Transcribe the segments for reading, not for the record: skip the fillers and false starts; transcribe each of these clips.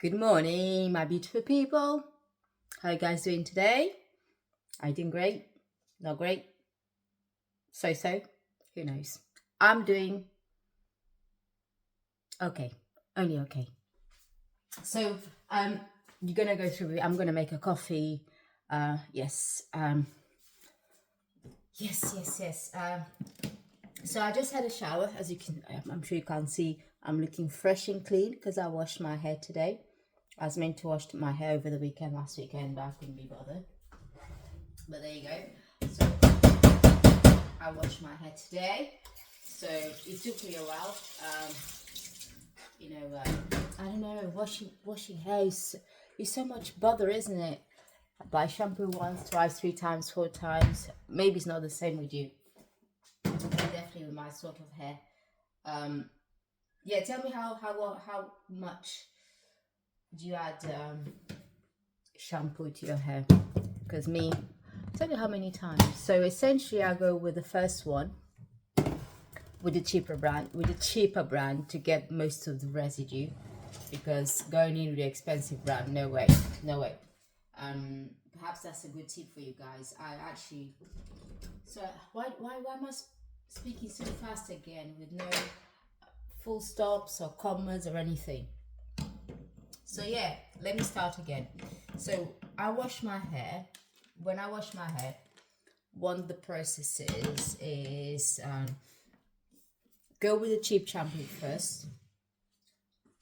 Good morning, my beautiful people. How are you guys doing today? Are you doing great? Not great? So? Who knows? I'm doing okay. Only okay. So, you're gonna go through. I'm gonna make a coffee. Yes. Yes. So I just had a shower. As you can, I'm sure you can't see. I'm looking fresh and clean because I washed my hair today. I was meant to wash my hair over the weekend, last weekend, but I couldn't be bothered. But there you go. So I washed my hair today. So it took me a while. I don't know. Washing hair is so much bother, isn't it? I buy shampoo once, twice, 3 times, 4 times. Maybe it's not the same with you. Definitely with my sort of hair. Yeah. Tell me how much do you add shampoo to your hair? Because me, tell you how many times. So essentially I go with the first one with the cheaper brand to get most of the residue, because going in with the expensive brand, no way. Perhaps that's a good tip for you guys. So why am I speaking so fast again with no full stops or commas or anything? So yeah, let me start again. So I wash my hair. When I wash my hair, one of the processes is go with the cheap shampoo first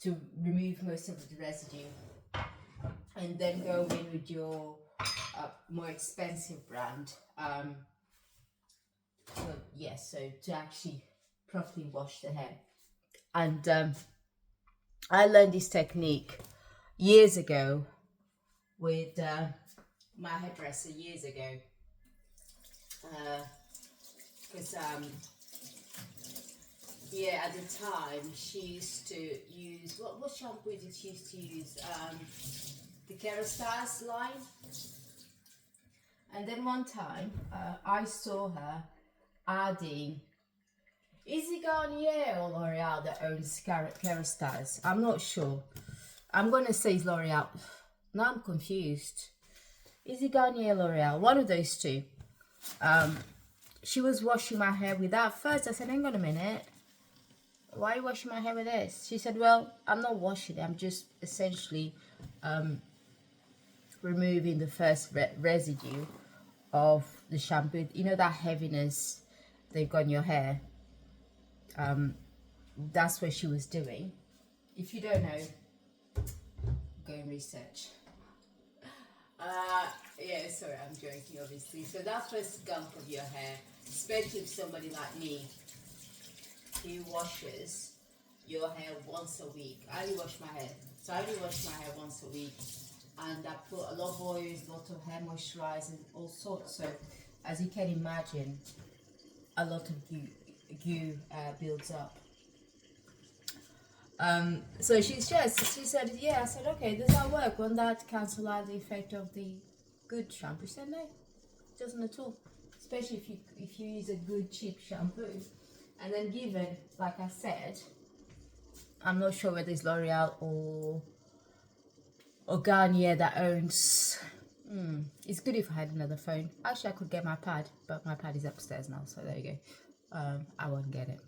to remove most of the residue, and then go in with your more expensive brand. So to actually properly wash the hair. And I learned this technique years ago with my hairdresser years ago, because at the time she used to use what shampoo did she used to use? The Kerastase line. And then one time I saw her adding, is it Garnier or L'Oreal that owns Kerastase? I'm not sure. I'm gonna say it's L'Oreal. Now I'm confused. Is it Garnier or L'Oreal? One of those two. She was washing my hair with that first. I said, hang on a minute. Why are you washing my hair with this? She said, well, I'm not washing it. I'm just essentially removing the first residue of the shampoo. You know, that heaviness they've got in your hair. That's what she was doing. If you don't know, go and research. Sorry, I'm joking, obviously. So that's the gunk of your hair, especially if somebody like me who washes your hair once a week. I only wash my hair. So I only wash my hair once a week, and I put a lot of oils, a lot of hair moisturizer, all sorts. So as you can imagine, a lot of goo builds up. So she said, yeah. I said, okay, does that work? Won't that cancel out the effect of the good shampoo? She said, no, it doesn't at all. Especially if you use a good cheap shampoo. And then given, like I said, I'm not sure whether it's L'Oreal or Garnier that owns. It's good if I had another phone. Actually, I could get my pad, but my pad is upstairs now, so there you go. I won't get it.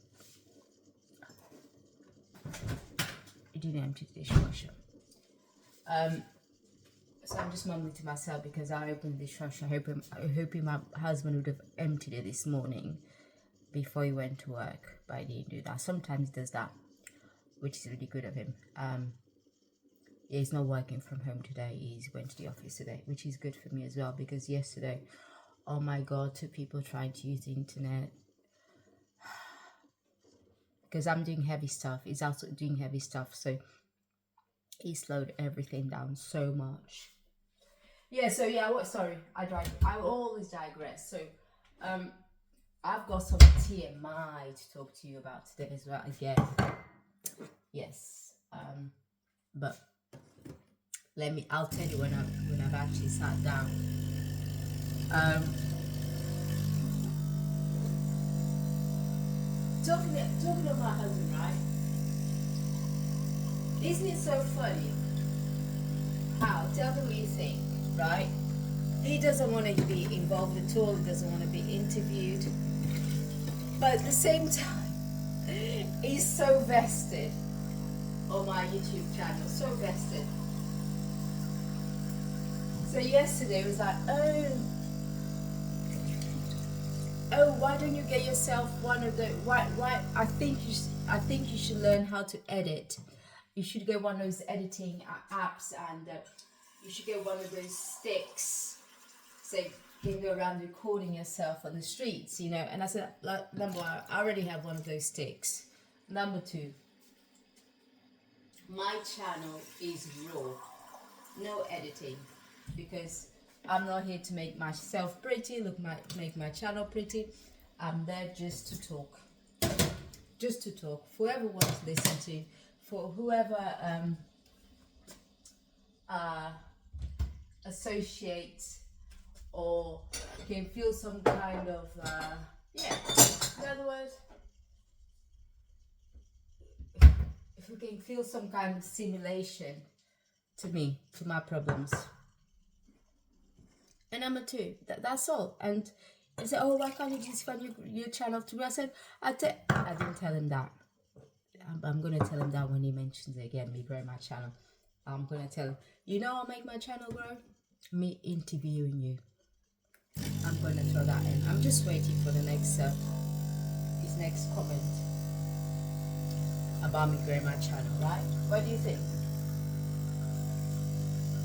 You didn't empty the dishwasher. So I'm just mumbling to myself because I opened the dishwasher hoping my husband would have emptied it this morning before he went to work, but I didn't do that. Sometimes he does that, which is really good of him. He's not working from home today. He went to the office today, which is good for me as well, because yesterday, oh my God, 2 people trying to use the internet. Because I'm doing heavy stuff. He's also doing heavy stuff, so he slowed everything down so much. Sorry, I always digress. So, I've got some TMI to talk to you about today as well. Again, yes. But I'll tell you when I've actually sat down. Talking of my husband, right? Isn't it so funny how? Tell me what you think, right? He doesn't want to be involved at all. He doesn't want to be interviewed. But at the same time, he's so vested on my YouTube channel, so vested. So yesterday it was like, oh, why don't you get yourself one of the why? I think you should learn how to edit. You should get one of those editing apps, and you should get one of those sticks, so you can go around recording yourself on the streets, you know. And I said, like, number one, I already have one of those sticks. Number two, my channel is raw, no editing, because I'm not here to make myself pretty, make my channel pretty. I'm there just to talk. Just to talk. For whoever wants to listen to, for whoever associates or can feel some kind of, in other words, if you can feel some kind of simulation to me, to my problems. And number two, that's all. And he said, oh, why can't you just find your channel to me? I said, I didn't tell him that. I'm going to tell him that when he mentions it again, me growing my channel. I'm going to tell him, you know I'll make my channel grow? Me interviewing you. I'm going to throw that in. I'm just waiting for the next, his next comment about me growing my channel, right? What do you think?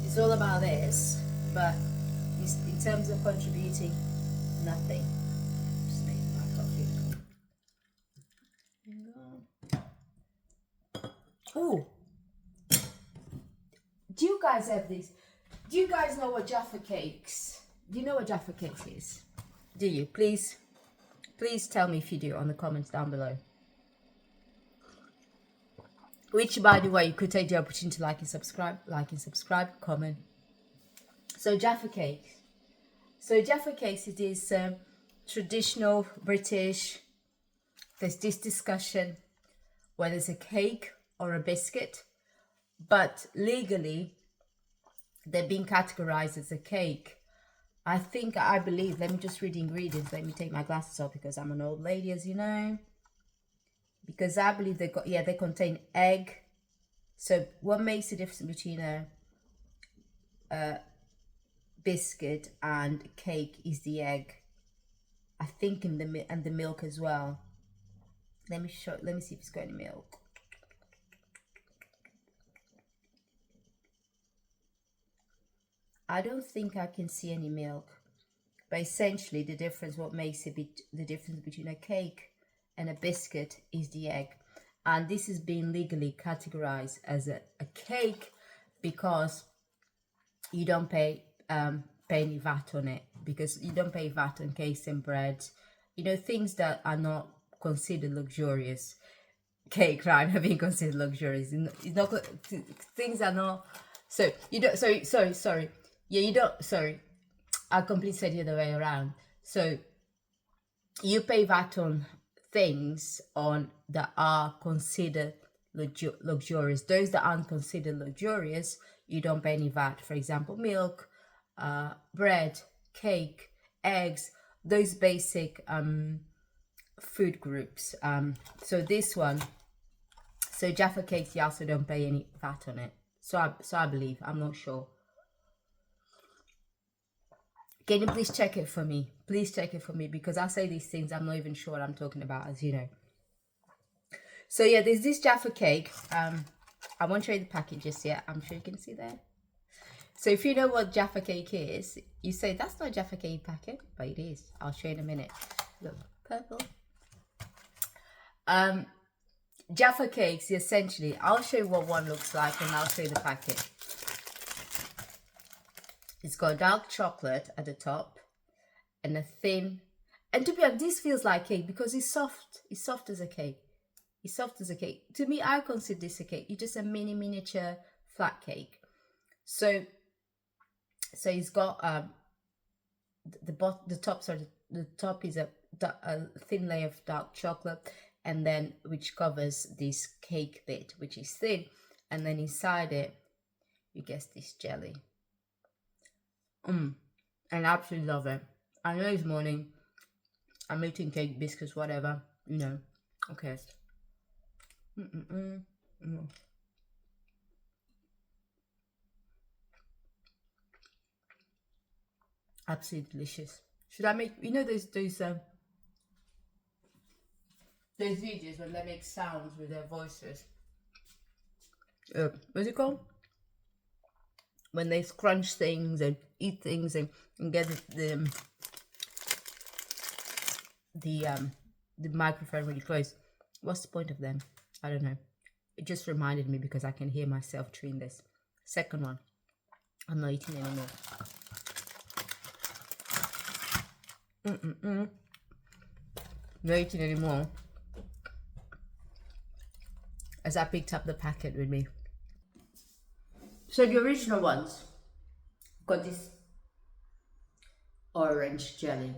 It's all about this, but in terms of contributing, nothing. Just making my coffee. Oh, do you guys have these? Do you guys know what Jaffa Cakes? Do you know what Jaffa Cakes is? Do you? Please tell me if you do on the comments down below. Which, by the way, you could take the opportunity to like and subscribe, comment. So Jaffa Cakes. So Jaffa Cakes, it is traditional British. There's this discussion whether it's a cake or a biscuit, but legally they're being categorized as a cake. I believe, let me just read the ingredients. Let me take my glasses off because I'm an old lady, as you know. Because I believe they contain egg. So what makes the difference between a biscuit and cake is the egg. I think and the milk as well. Let me see if it's got any milk. I don't think I can see any milk. But essentially what makes the difference between a cake and a biscuit is the egg. And this is being legally categorized as a cake because you don't pay any VAT on it, because you don't pay VAT on cakes and bread, you know, things that are not considered luxurious. Cake, right, are being considered luxurious. It's not, things are not. So you don't. Sorry. Yeah, you don't. Sorry, I completely said the other way around. So you pay VAT on things that are considered luxurious. Those that aren't considered luxurious, you don't pay any VAT. For example, milk, bread, cake, eggs, those basic food groups. So this one, so Jaffa Cakes, you also don't pay any VAT on it. So I believe, I'm not sure. Can you please check it for me? Please check it for me, because I say these things, I'm not even sure what I'm talking about, as you know. So yeah, there's this Jaffa Cake. I won't show you the package just yet. I'm sure you can see there. So if you know what Jaffa Cake is, you say, that's not a Jaffa Cake packet, but it is. I'll show you in a minute. Look, purple. Jaffa Cakes, essentially, I'll show you what one looks like and I'll show you the packet. It's got dark chocolate at the top and a thin, and to be honest, this feels like cake because it's soft. It's soft as a cake. It's soft as a cake. To me, I consider this a cake. It's just a miniature flat cake. So it's got the top is a thin layer of dark chocolate, and then which covers this cake bit, which is thin, and then inside it you guess this jelly. And I absolutely love it. I know it's morning. I'm eating cake, biscuits, whatever. You know. Okay. Absolutely delicious. Should I make, you know, those videos when they make sounds with their voices? What's it called? When they scrunch things and eat things and get the microphone really close. What's the point of them? I don't know. It just reminded me because I can hear myself chewing this. Second one. I'm not eating anymore. Not eating anymore. As I picked up the packet with me. So the original ones got this orange jelly.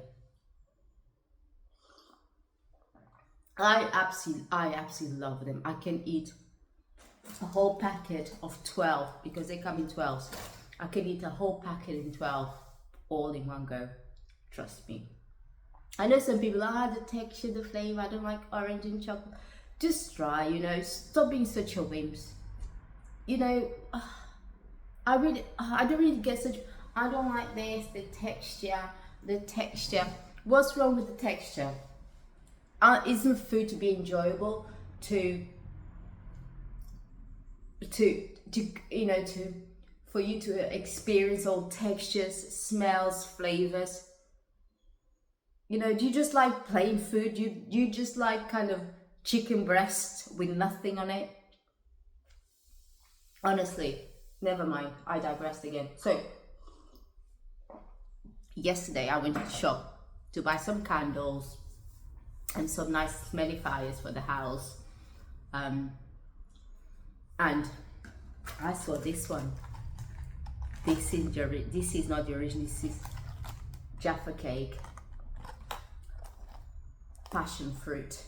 I absolutely love them. I can eat a whole packet of 12 because they come in 12s. I can eat a whole packet in 12 all in one go. Trust me. I know some people, the texture, the flavor, I don't like orange and chocolate. Just try, you know, stop being such a wimps. You know, I don't really get such, I don't like this, the texture. What's wrong with the texture? Isn't food to be enjoyable, for you to experience all textures, smells, flavors? You know, do you just like plain food? You just like kind of chicken breast with nothing on it? Honestly, never mind. I digressed again. So, yesterday I went to the shop to buy some candles and some nice smelly fires for the house. And I saw this one. This is not the original. This is Jaffa Cake. Passion fruit.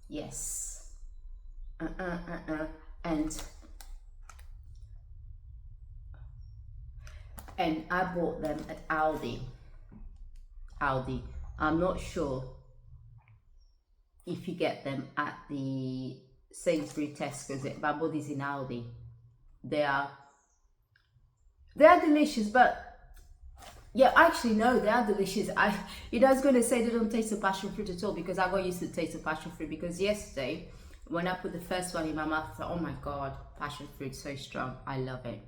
Yes. And I bought them at Aldi. I'm not sure if you get them at the Sainsbury, Tesco's, but I bought these in Aldi. They are delicious, but yeah, actually no, they are delicious. I was going to say they don't taste of passion fruit at all because I got used to the taste of passion fruit because yesterday when I put the first one in my mouth, I thought, oh my god, passion fruit so strong. I love it.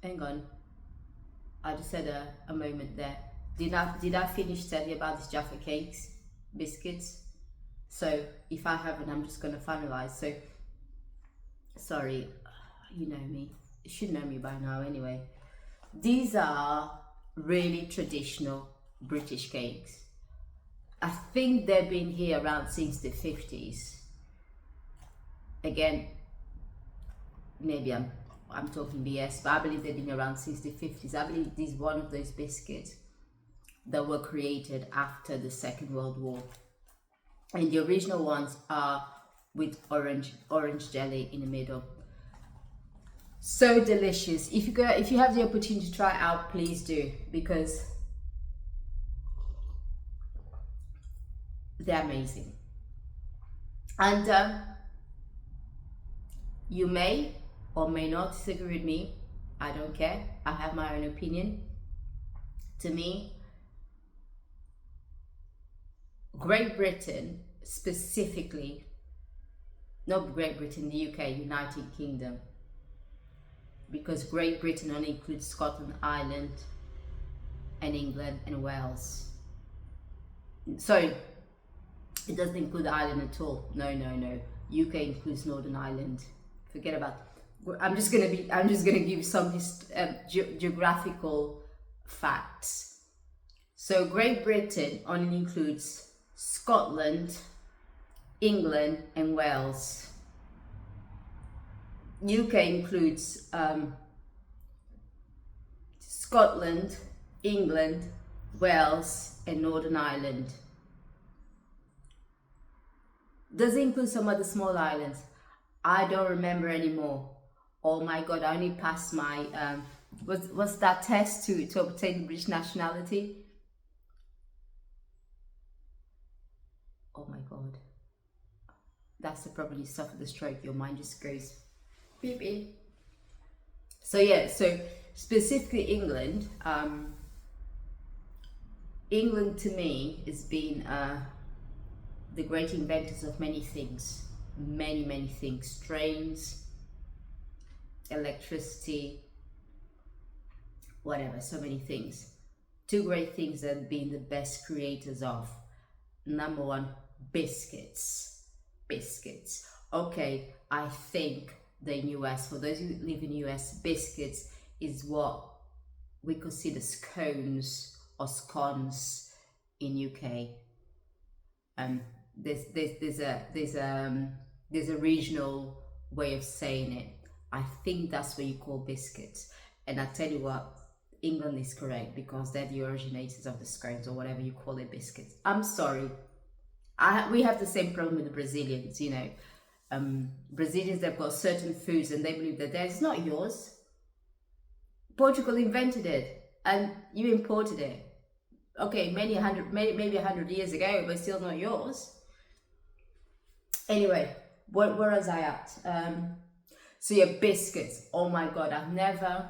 Hang on, I just had a moment there. Did I finish telling you about this Jaffa Cakes biscuits? So if I haven't, I'm just going to finalize. So sorry, you know me. You should know me by now anyway. These are really traditional British cakes. I think they've been here around since the 50s. Again, maybe I'm talking BS, but I believe they've been around since the 50s. I believe this is one of those biscuits that were created after the Second World War. And the original ones are with orange jelly in the middle. So delicious. If you have the opportunity to try it out, please do, because they're amazing. And you may or may not disagree with me. I don't care. I have my own opinion. To me, Great Britain specifically, not Great Britain, the UK, United Kingdom, because Great Britain only includes Scotland, Ireland, and England and Wales. So it doesn't include Ireland at all. No. UK includes Northern Ireland. Forget about. I'm just gonna give some geographical facts. So Great Britain only includes Scotland, England, and Wales. UK includes Scotland, England, Wales, and Northern Ireland. Does it include some other small islands? I don't remember anymore. Oh my God, I only passed my, what's that test to obtain British nationality? Oh my God. That's the problem, you suffer the stroke, your mind just goes beep beep. So yeah, so specifically England, England to me has been the great inventors of many things, many things, trains, electricity, whatever, so many things. Two great things that have been the best creators of. Number one, biscuits. Biscuits. Okay, I think the US, for those who live in US, biscuits is what we consider scones or scones in UK. There's a regional way of saying it. I think that's what you call biscuits. And I tell you what, England is correct because they're the originators of the scones or whatever you call it, biscuits. I'm sorry. We have the same problem with the Brazilians, you know. Brazilians, they've got certain foods and they believe that it's not yours. Portugal invented it and you imported it. Okay, maybe 100 years ago, but still not yours. Anyway, where was I at? So yeah, biscuits. Oh my God, I've never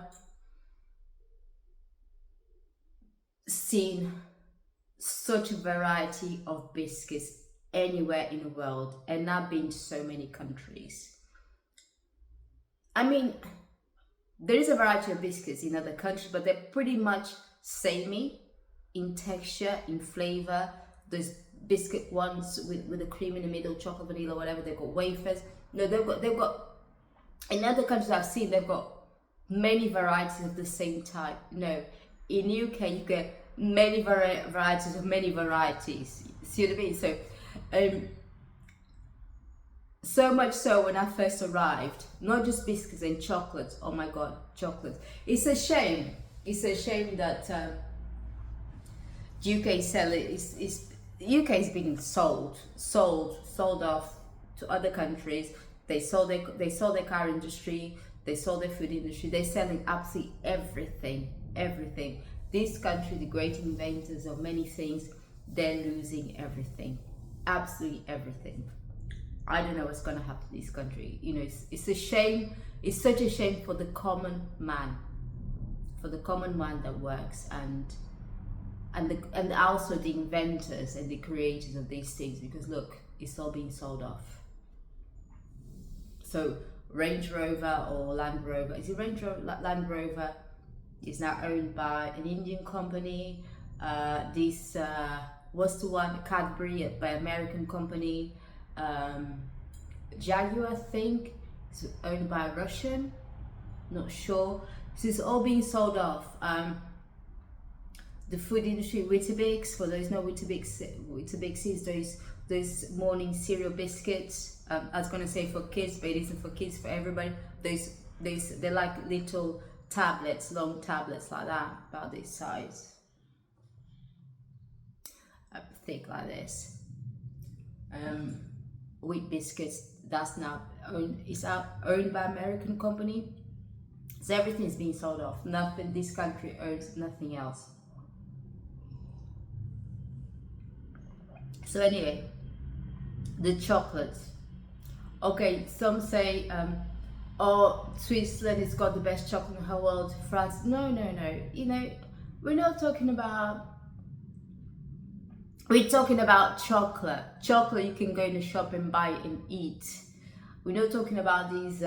seen such a variety of biscuits anywhere in the world, and I've been to so many countries. I mean, there is a variety of biscuits in other countries, but they're pretty much samey in texture, in flavor. There's biscuit ones with the cream in the middle, chocolate, vanilla, whatever. They've got wafers. No, they've got in other countries I've seen, they've got many varieties of the same type. No, in UK you get many varieties of many varieties. See what I mean? So so much so when I first arrived, not just biscuits and chocolates. Oh my God, chocolates. It's a shame. It's a shame that UK sell it. UK is being sold off to other countries. They sold their car industry. They sold their food industry. They're selling absolutely everything. This country, the great inventors of many things, they're losing everything, absolutely everything. I don't know what's going to happen to this country. You know, it's a shame. It's such a shame for the common man, that works, and also the inventors and the creators of these things, because look, it's all being sold off. So Range Rover or Land Rover, is it Range Rover? Land Rover is now owned by an Indian company. What's the one? Cadbury by American company. Jaguar, I think, is owned by a Russian. Not sure. So it's all being sold off. The food industry, Weetabix, for those know Weetabix is those morning cereal biscuits. I was gonna say for kids, but it isn't for kids, for everybody. They're like little tablets, long tablets like that, about this size, thick like this. Wheat biscuits, that's now owned by American company. So everything is being sold off. Nothing. This country owns nothing else. So anyway, the chocolates. Okay, some say, oh, Switzerland has got the best chocolate in the whole world. France, no. You know, we're not talking about. We're talking about chocolate. Chocolate you can go in the shop and buy and eat. We're not talking about these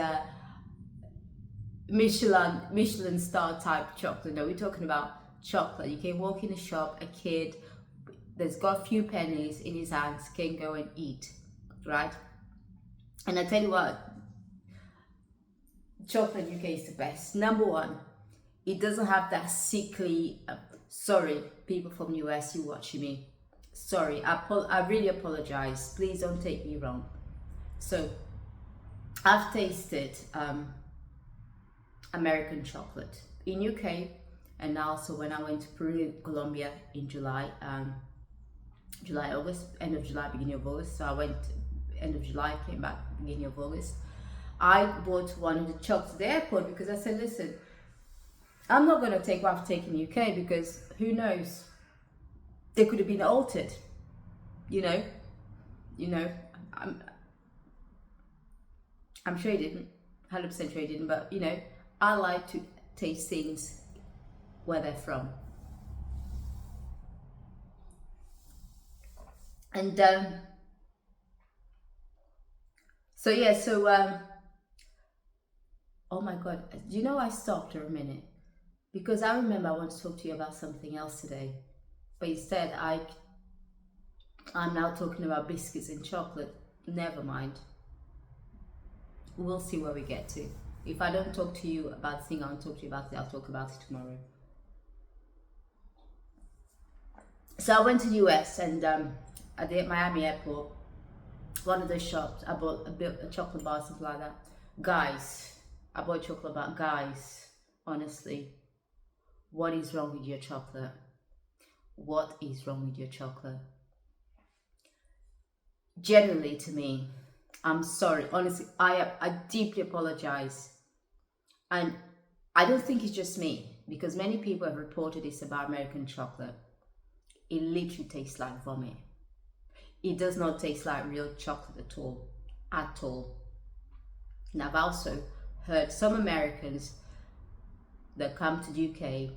Michelin star type chocolate. No, we're talking about chocolate. You can walk in the shop, a kid that's got a few pennies in his hands can go and eat, right? And I tell you what, chocolate in UK is the best. Number one, it doesn't have that sickly. Sorry, people from US, you watching me. Sorry, I really apologize. Please don't take me wrong. So, I've tasted American chocolate in UK, and also when I went to Peru, Colombia in July, August, end of July, beginning of August. So I went end of July, came back beginning of August. I bought one of the chocolates at the airport because I said, listen, I'm not going to take what I've taken in the UK because who knows, they could have been altered, you know, I'm sure he didn't, 100% sure he didn't, but you know, I like to taste things where they're from. And so yeah, so oh my god, do you know, I stopped for a minute because I remember I want to talk to you about something else today, but instead I'm now talking about biscuits and chocolate. Never mind, we'll see where we get to. If I don't talk to you about the thing I want to talk to you about, I'll talk about it tomorrow. So I went to the US, and at the Miami airport, one of those shops, I bought a chocolate bar, something like that. Guys, I bought a chocolate bar. Guys, honestly, what is wrong with your chocolate? What is wrong with your chocolate? Generally, to me, I'm sorry, honestly, I deeply apologize. And I don't think it's just me, because many people have reported this about American chocolate. It literally tastes like vomit. It does not taste like real chocolate at all, at all. And I've also heard some Americans that come to the UK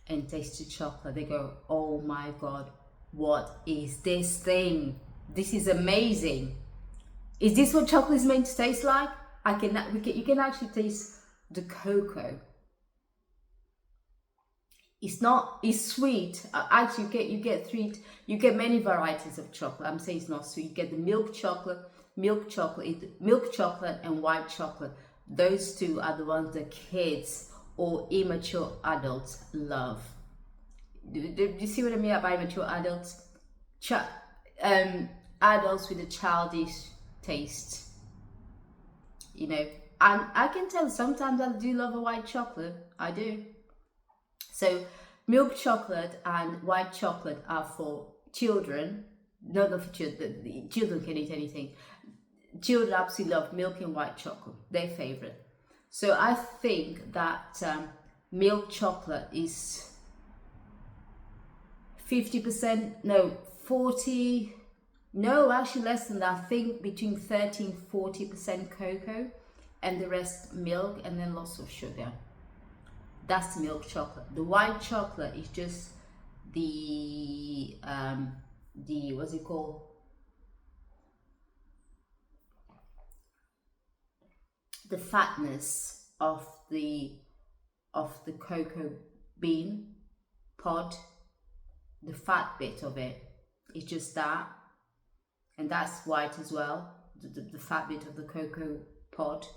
and taste the chocolate, they go, oh my god, what is this thing? This is amazing. Is this what chocolate is meant to taste like? You can actually taste the cocoa. It's sweet. Actually, you get many varieties of chocolate. I'm saying it's not sweet. You get the milk chocolate, and white chocolate. Those two are the ones that kids or immature adults love. Do you see what I mean by immature adults? Adults with a childish taste. You know, and I can tell sometimes I do love a white chocolate. I do. So milk chocolate and white chocolate are for children. Not for children. The children can eat anything. Children absolutely love milk and white chocolate. Their favorite. So I think that milk chocolate is 50%. No, 40. No, actually less than that. I think between 30 and 40% cocoa, and the rest milk, and then lots of sugar. That's the milk chocolate. The white chocolate is just the what's it called? The fatness of the cocoa bean pod. The fat bit of it is just that, and that's white as well. The fat bit of the cocoa pod,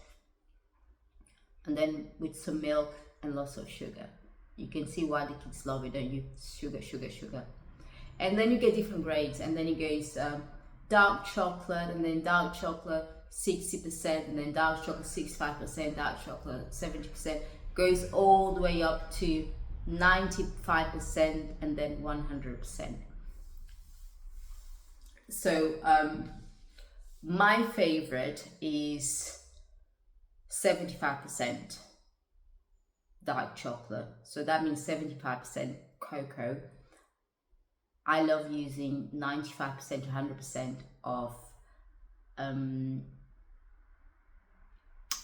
and then with some milk and lots of sugar. You can see why the kids love it, don't you? Sugar, sugar, sugar. And then you get different grades, and then it goes dark chocolate, and then dark chocolate 60%, and then dark chocolate 65%, dark chocolate 70%, goes all the way up to 95%, and then 100%. So my favorite is 75% dark chocolate, so that means 75% cocoa. I love using 95% to 100% of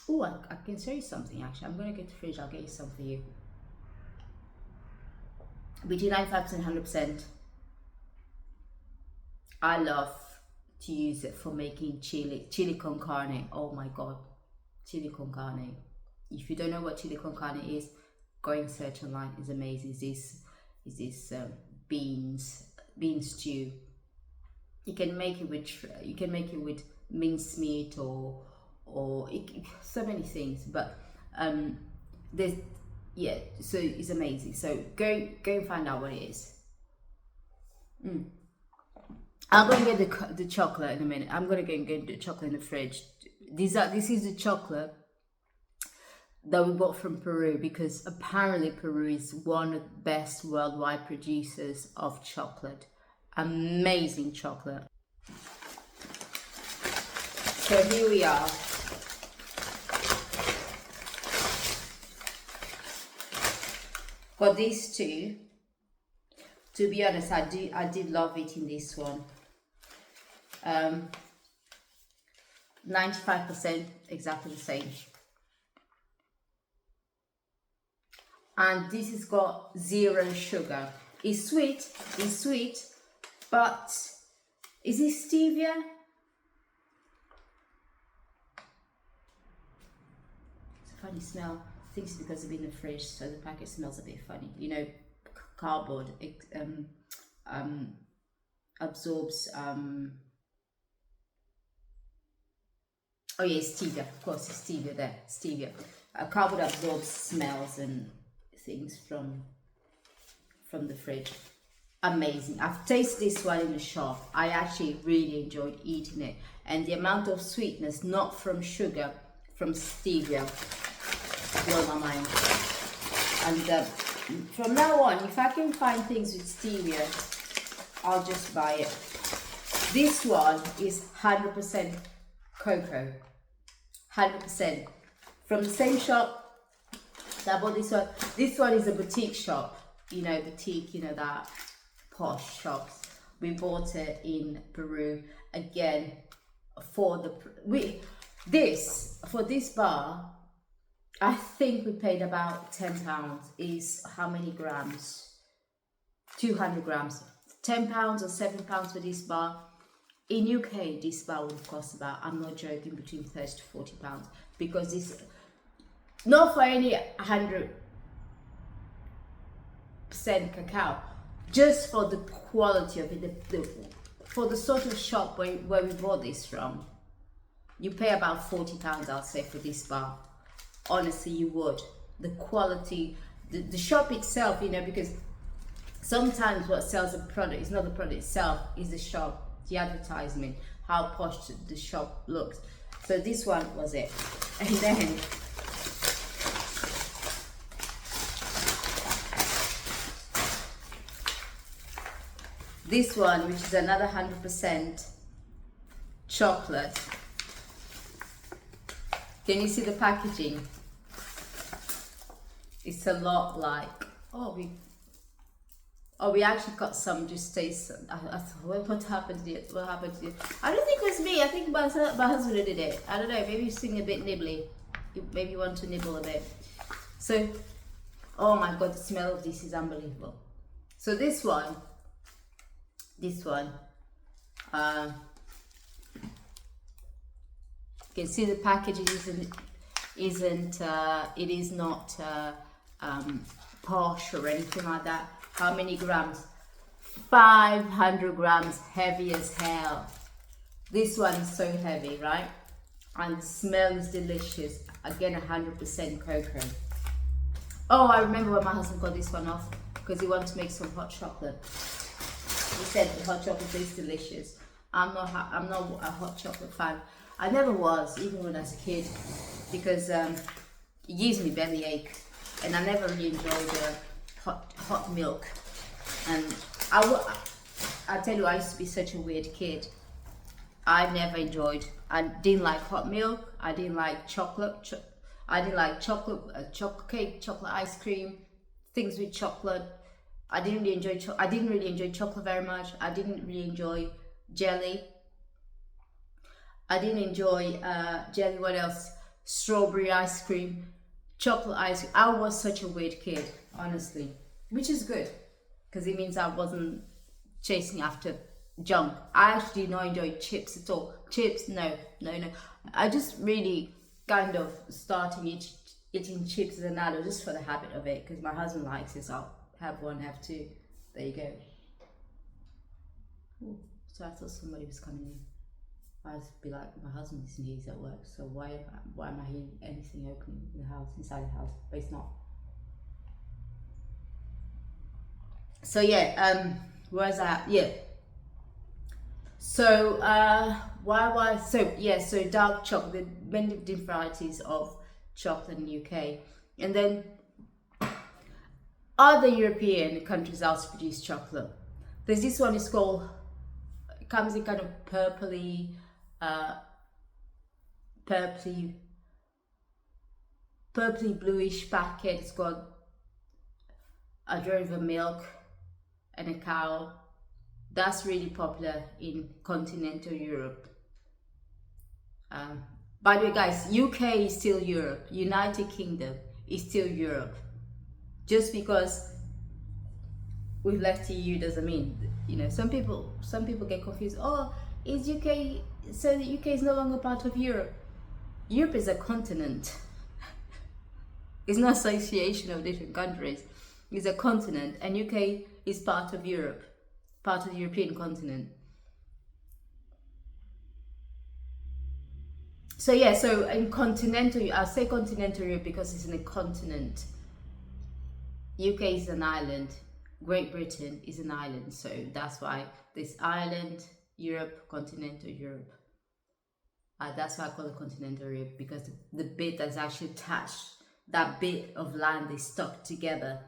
oh, I can show you something actually. I'm gonna get the fridge, I'll get you some for you. Between 95% and 100%. I love to use it for making chili con carne. Oh my god, chili con carne. If you don't know what chili con carne is, go and search online. It's amazing. Is this bean stew. You can make it with mincemeat or so many things. But there's so it's amazing. So go and find out what it is. I'm gonna get the chocolate in a minute. I'm gonna go and get the chocolate in the fridge. This is the chocolate that we bought from Peru, because apparently Peru is one of the best worldwide producers of chocolate. Amazing chocolate. So here we are. Got these two. To be honest, I did love eating this one. 95% exactly the same. And this has got 0 sugar. It's sweet, but is it stevia? It's a funny smell. I think it's because it's been in the fridge, so the packet smells a bit funny. You know, cardboard absorbs oh yeah, stevia, of course, it's stevia there, stevia. Cardboard absorbs smells and things from the fridge. Amazing. I've tasted this one in the shop. I actually really enjoyed eating it, and the amount of sweetness, not from sugar, from stevia, blew my mind. And from now on, if I can find things with stevia, I'll just buy it. This one is 100% cocoa, 100%. From the same shop that I bought this one. This one is a boutique shop, you know, that posh shops. We bought it in Peru again for this bar. I think we paid about £10. Is how many grams? 200 grams. £10 or £7 for this bar. In UK, this bar would cost about, I'm not joking, between 30 to 40 pounds, because this, not for any 100% cacao, just for the quality of it, for the sort of shop where we bought this from. You pay about £40, I'll say, for this bar. Honestly, you would. The quality, the shop itself, you know, because sometimes what sells a product is not the product itself, is the shop, the advertisement, how posh the shop looks. So this one was it. And then this one, which is another 100% chocolate. Can you see the packaging? It's a lot like, we actually got some, just taste. I thought, what happened to it? What happened to it? I don't think it was me. I think my husband did it. I don't know. Maybe he's feeling a bit nibbly. Maybe you want to nibble a bit. So, oh my God, the smell of this is unbelievable. So this one, you can see the packaging it is not posh or anything like that. How many grams? 500 grams, heavy as hell. This one is so heavy, right? And the smell is delicious. Again, 100% cocoa. Oh, I remember when my husband got this one off because he wanted to make some hot chocolate. He said the hot chocolate is delicious. I'm not a hot chocolate fan. I never was, even when I was a kid, because it gives me bellyache, and I never really enjoyed hot milk. And I tell you, I used to be such a weird kid. I didn't like hot milk. I didn't like chocolate. I didn't like chocolate cake, chocolate ice cream, things with chocolate. I didn't really enjoy chocolate very much. I didn't really enjoy jelly. I didn't enjoy jelly. What else? Strawberry ice cream, chocolate ice cream. I was such a weird kid, honestly, which is good because it means I wasn't chasing after junk. I actually did not enjoy chips at all. Chips, no. I just really kind of started eating chips as an adult just for the habit of it, because my husband likes it, so I'll have one, have two. There you go. Ooh, so I thought somebody was coming in. I'd be like, my husband isn't here, he's at work, so why am I hearing anything opening in the house, inside the house? But it's not. So yeah, where was I at? Yeah. So so dark chocolate, many different varieties of chocolate in the UK, and then other European countries also produce chocolate. There's this one, it's called, it comes in kind of purpley bluish packet. It's got a derivative of milk and a cow. That's really popular in continental Europe. By the way, guys, UK is still Europe. United Kingdom is still Europe. Just because we've left EU doesn't mean, you know, some people get confused. Oh, is UK, so the UK is no longer part of Europe? Europe is a continent. It's not an association of different countries. It's a continent, and UK is part of Europe, part of the European continent. So yeah, so in continental, I'll say continental Europe because it's in a continent. UK is an island, Great Britain is an island, so that's why this island, Europe, continental Europe. That's why I call it continental Europe, because the bit that's actually attached, that bit of land is stuck together,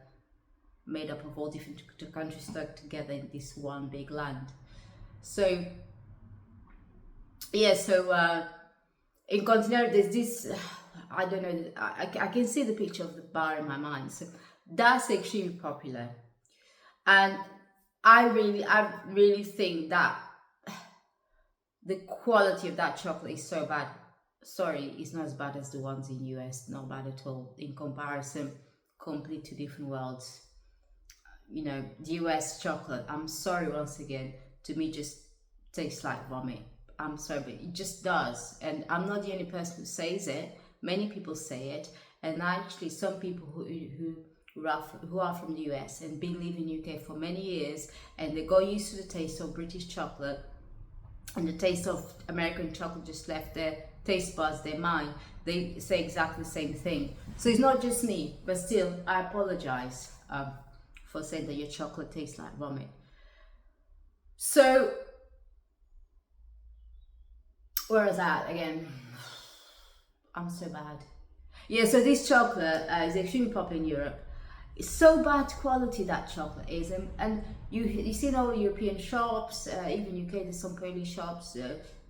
made up of all different countries stuck together in this one big land. So yeah, so in continental, there's this, I don't know, I can see the picture of the bar in my mind. So that's extremely popular, and I really think that the quality of that chocolate is so bad. Sorry, it's not as bad as the ones in US, not bad at all. In comparison, complete two different worlds. You know, the US chocolate, I'm sorry once again, to me just tastes like vomit. I'm sorry, but it just does. And I'm not the only person who says it. Many people say it. And actually some people who are from the US and been living in UK for many years, and they got used to the taste of British chocolate, and the taste of American chocolate just left their taste buds, their mind. They say exactly the same thing. So it's not just me, but still, I apologize for saying that your chocolate tastes like vomit. So, where is that again? I'm so bad. Yeah, so this chocolate is extremely popular in Europe. It's so bad quality, that chocolate is, and you see in all European shops, even UK, there's some Polish shops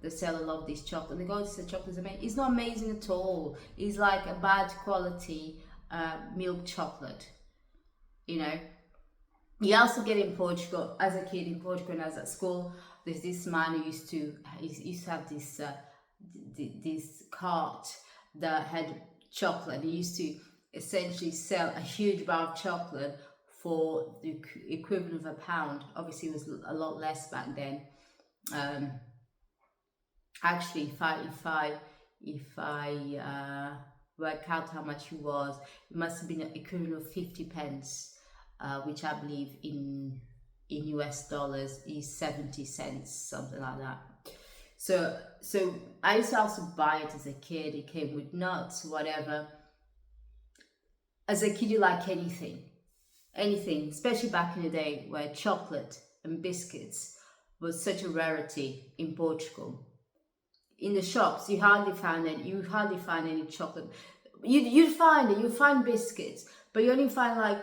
that sell a lot of this chocolate. They go, this chocolate is amazing. It's not amazing at all. It's like a bad quality milk chocolate, you know. You also get in Portugal, as a kid in Portugal when I was at school, there's this man who used to have this this cart that had chocolate. He used to essentially sell a huge bar of chocolate for the equivalent of £1. Obviously it was a lot less back then. Actually, if I work out how much it was, it must have been an equivalent of 50 pence, which I believe in US dollars is 70 cents, something like that. So I used to also buy it as a kid. It came with nuts, whatever. As a kid, you like anything, especially back in the day where chocolate and biscuits was such a rarity in Portugal. In the shops, you hardly find any chocolate. You'd find biscuits, but you only find like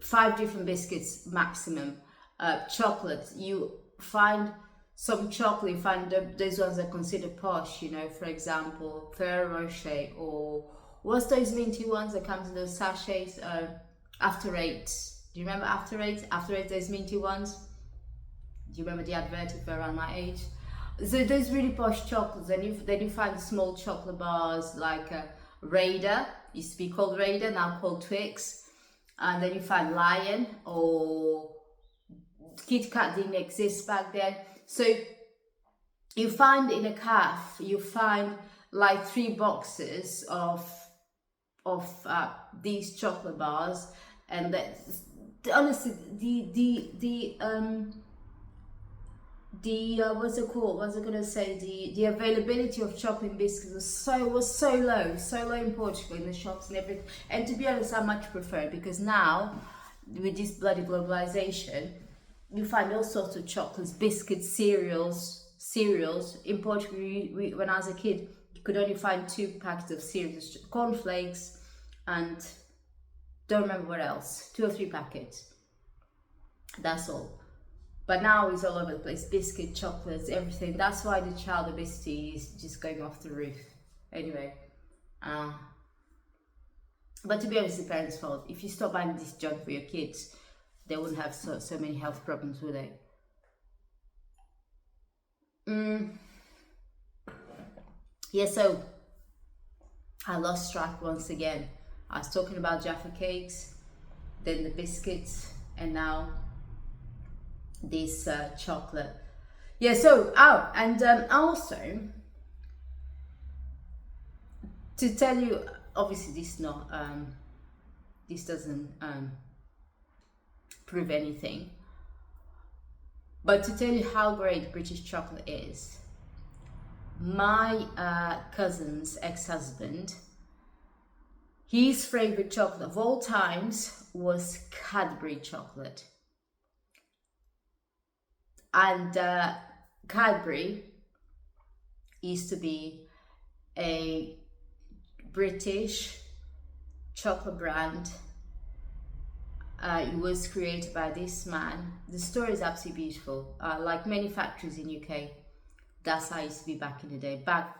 5 different biscuits maximum. Chocolates, you find some chocolate, you find those ones that are considered posh, you know, for example, Ferrero Rocher, or what's those minty ones that comes in those sachets? After Eight. Do you remember After Eight? After Eight, those minty ones. Do you remember the advert if you're around my age? So those really posh chocolates, and then you find small chocolate bars like Raider, used to be called Raider, now called Twix. And then you find Lion, or Kit Kat didn't exist back then. So you find in a cafe, you find like 3 boxes of these chocolate bars, and that honestly what's it called? What's I gonna say? The availability of chocolate and biscuits was so low in Portugal, in the shops and everything. And to be honest, I much prefer it, because now with this bloody globalization, you find all sorts of chocolates, biscuits, cereals. In Portugal, when I was a kid, you could only find 2 packets of cereals, cornflakes, and don't remember what else, 2 or 3 packets. That's all. But now it's all over the place, biscuit, chocolates, everything. That's why the child obesity is just going off the roof. Anyway, But to be honest, it's the parents' fault. If you stop buying this junk for your kids, they wouldn't have so many health problems, would they? Yeah, so I lost track once again. I was talking about Jaffa Cakes, then the biscuits, and now this chocolate. Yeah, so, and also, to tell you, obviously this doesn't prove anything, but to tell you how great British chocolate is, my cousin's ex-husband, his favorite chocolate of all times was Cadbury chocolate. And Cadbury used to be a British chocolate brand. It was created by this man. The story is absolutely beautiful. Like many factories in UK, that's how it used to be back in the day. Back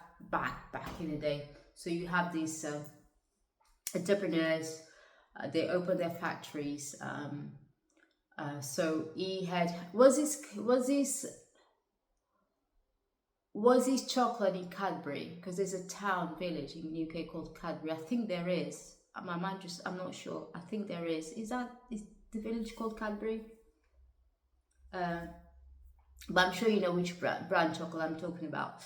in the day. So you have these entrepreneurs. They open their factories. So he had was his chocolate in Cadbury, because there's a town village in the UK called Cadbury. I think there is. I'm not sure. I think there is. Is the village called Cadbury? But I'm sure you know which brand chocolate I'm talking about.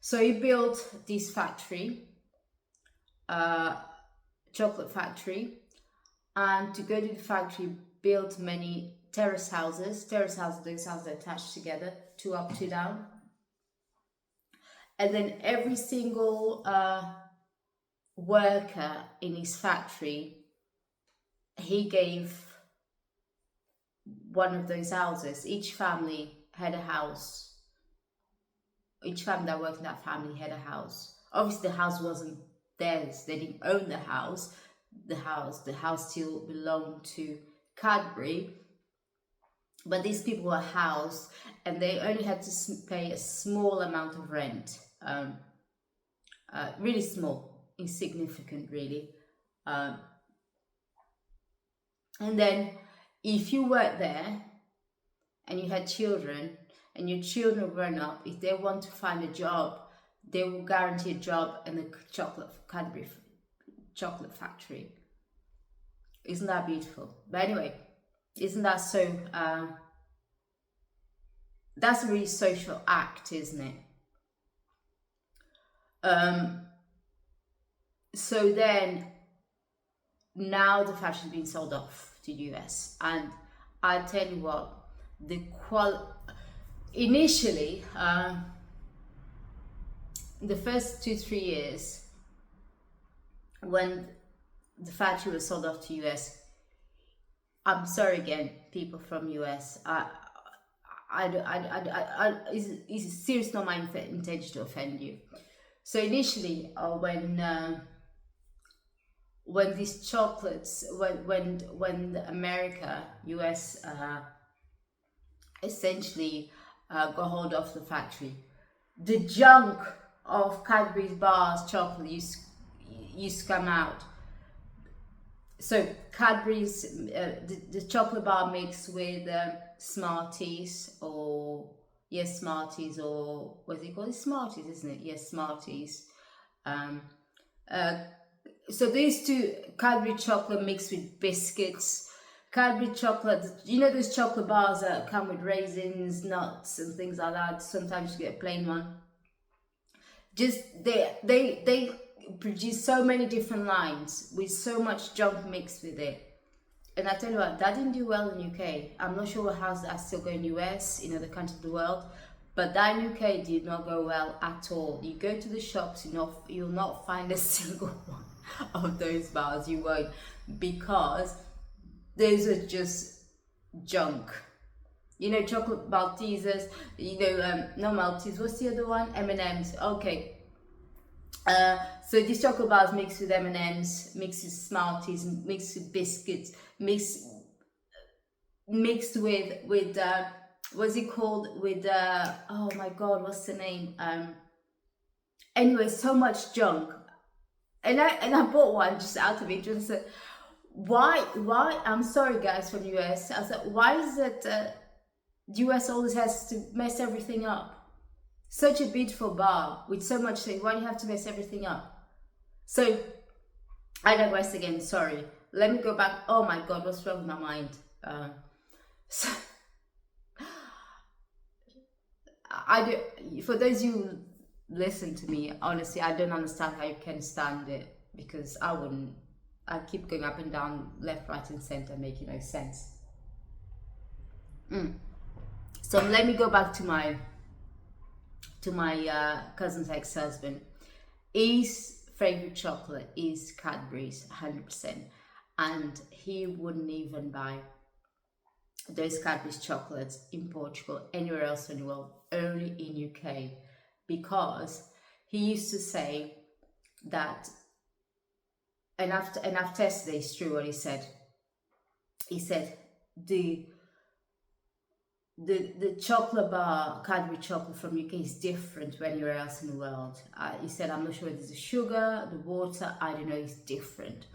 So he built this factory, chocolate factory, and to go to the factory, built many terrace houses. Those houses are attached together, 2 up, 2 down. And then every single worker in his factory, he gave one of those houses. Each family had a house. Each family that worked in that family had a house. Obviously, the house wasn't theirs. They didn't own the house. The house still belonged to Cadbury. But these people were housed, and they only had to pay a small amount of rent. Really small, insignificant, really. And then, if you worked there and you had children, and your children were grown up, if they want to find a job, they will guarantee a job in the Cadbury chocolate factory. Isn't that beautiful? But anyway, isn't that so? That's a really social act, isn't it? So then, now the factory's been sold off to the US, and I tell you what, initially, the first 2-3 years, when the factory was sold off to US, I'm sorry again, people from US. It's seriously not my intention to offend you. So initially, when these chocolates, when America, US, essentially got hold of the factory, the junk of Cadbury's bars chocolate used to come out. So Cadbury's, the chocolate bar mixed with Smarties, or Smarties, or what's it called? It's Smarties, isn't it? Yes, Smarties. So these two, Cadbury chocolate mixed with biscuits. Cadbury chocolate, you know those chocolate bars that come with raisins, nuts, and things like that. Sometimes you get a plain one. Just they produce so many different lines with so much junk mixed with it. And I tell you what, that didn't do well in UK. I'm not sure how that's still going in US, in other countries of the world, but that in UK did not go well at all. You go to the shops, you'll not find a single one of those bars. You won't, because those are just junk. You know, chocolate Maltesers, no Maltesers, what's the other one? M&M's, okay. So these chocolate bars mixed with M&M's, mixed with Smarties, mixed with biscuits, mixed with what's it called? With oh my god, what's the name? Anyway, so much junk. I bought one just out of interest. Why? I'm sorry, guys from the US. I said, why is it the US always has to mess everything up? Such a beautiful bar with so much things. Why do you have to mess everything up? So I digress again. Sorry. Let me go back. Oh my God, what's wrong with my mind? So I do. For those you listen to me, honestly, I don't understand how you can stand it, because I wouldn't. I keep going up and down, left, right, and center, making no sense. So let me go back to my cousin's ex-husband. His favorite chocolate is Cadbury's, 100%, and he wouldn't even buy those Cadbury's chocolates in Portugal, anywhere else in the world, only in UK, because he used to say that, and I've tested it, it's true what he said. He said the chocolate bar, Cadbury chocolate from UK, is different to anywhere else in the world. He said, I'm not sure whether it's the sugar, the water, I don't know, it's different.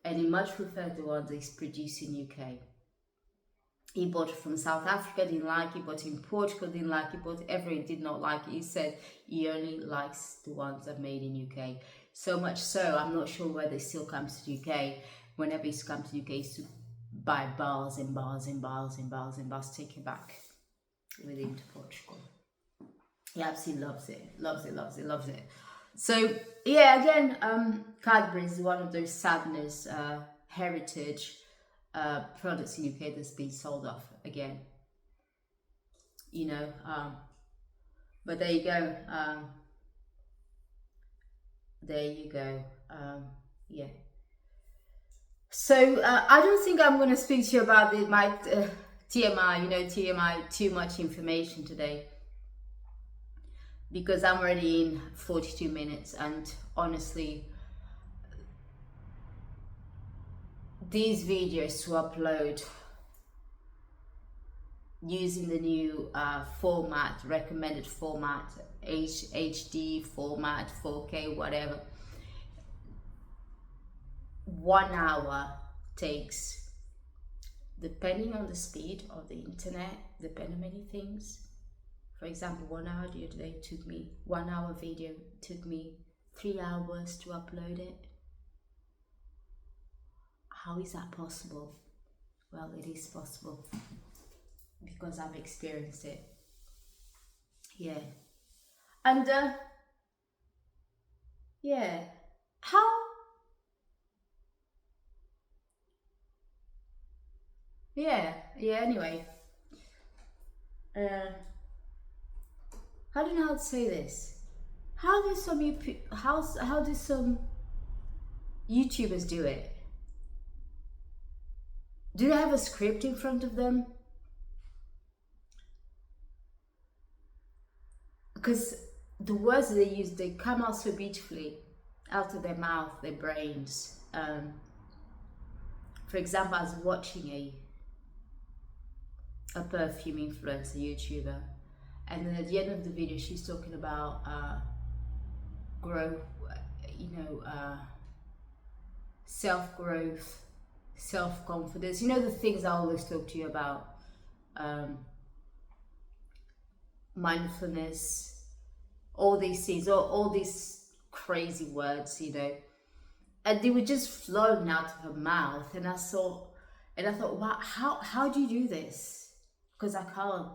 And he much preferred the ones that's produced in UK. He bought it from South Africa, didn't like it, bought it in Portugal, didn't like it, bought it everywhere, did not like it. He said he only likes the ones that are made in UK. So much so, I'm not sure whether he still comes to UK. Whenever he's come to UK, he used to buy bars and bars and bars and bars and bars, take it back with him to Portugal. He absolutely loves it, loves it, loves it, loves it. So yeah, again, Cadbury is one of those sadness heritage products in UK that's been sold off again. You know, but there you go. There you go. Yeah. So I don't think I'm going to speak to you about my TMI, you know, TMI, too much information today, because I'm already in 42 minutes, and honestly, these videos to upload using the new format, recommended format, HD format, 4K, whatever, 1 hour takes, depending on the speed of the internet, depending on many things. For example, 1 hour the other day took me, 1 hour video took me 3 hours to upload it. How is that possible? Well, it is possible because I've experienced it. Yeah. And yeah, how? Yeah, anyway. I don't know how to say this. How do some YouTubers do it? Do they have a script in front of them? Because the words that they use, they come out so beautifully out of their mouth, their brains. For example, I was watching a perfume influencer YouTuber, and then at the end of the video she's talking about growth, you know, self-growth, self-confidence, you know, the things I always talk to you about, mindfulness, all these things, all these crazy words, you know, and they were just flowing out of her mouth, and I thought, wow, how do you do this? Because I can't.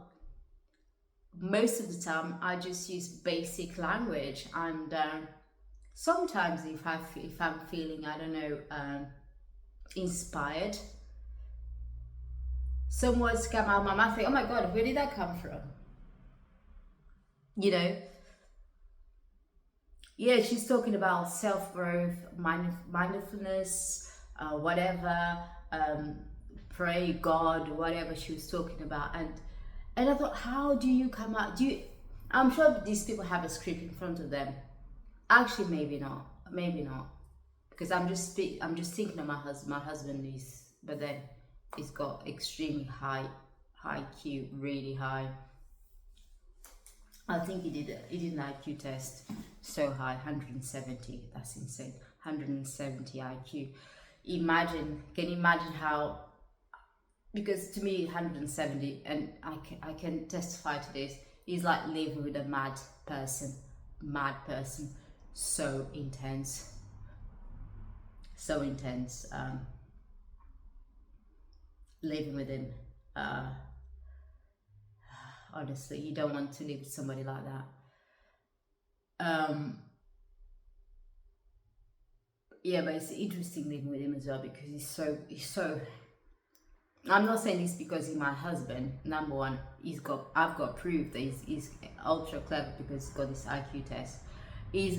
Most of the time I just use basic language, and sometimes if I'm feeling, I don't know, inspired, some words come out of my mouth, think, oh my God, where did that come from? You know? Yeah, she's talking about self-growth, mindfulness, whatever, pray God, whatever she was talking about, and I thought, how do you come out? I'm sure these people have a script in front of them. Actually, maybe not, because I'm just thinking of my husband. My husband is, but then he's got extremely high IQ, really high. I think he did an IQ test so high, 170. That's insane. 170 IQ. Can you imagine how? Because to me, 170, and I can testify to this. Is like living with a mad person. Mad person. So intense. So intense. Living with him. Honestly, you don't want to live with somebody like that. Yeah, but it's interesting living with him as well because he's so. I'm not saying this because he's my husband. Number one, I've got proof that he's ultra clever because he's got this IQ test.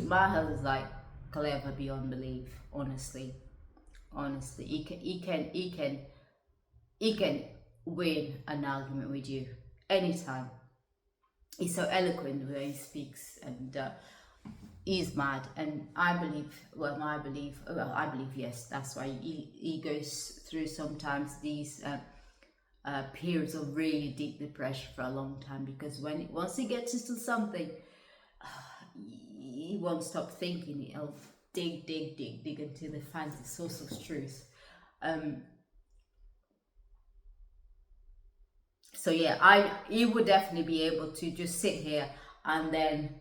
My husband's like clever beyond belief. Honestly, he can win an argument with you anytime. He's so eloquent when he speaks, and he's mad. And I believe yes, that's why he goes through sometimes these periods of really deep depression for a long time, because once he gets into something, he won't stop thinking. He'll dig until he finds the source of truth. So yeah, he would definitely be able to just sit here and then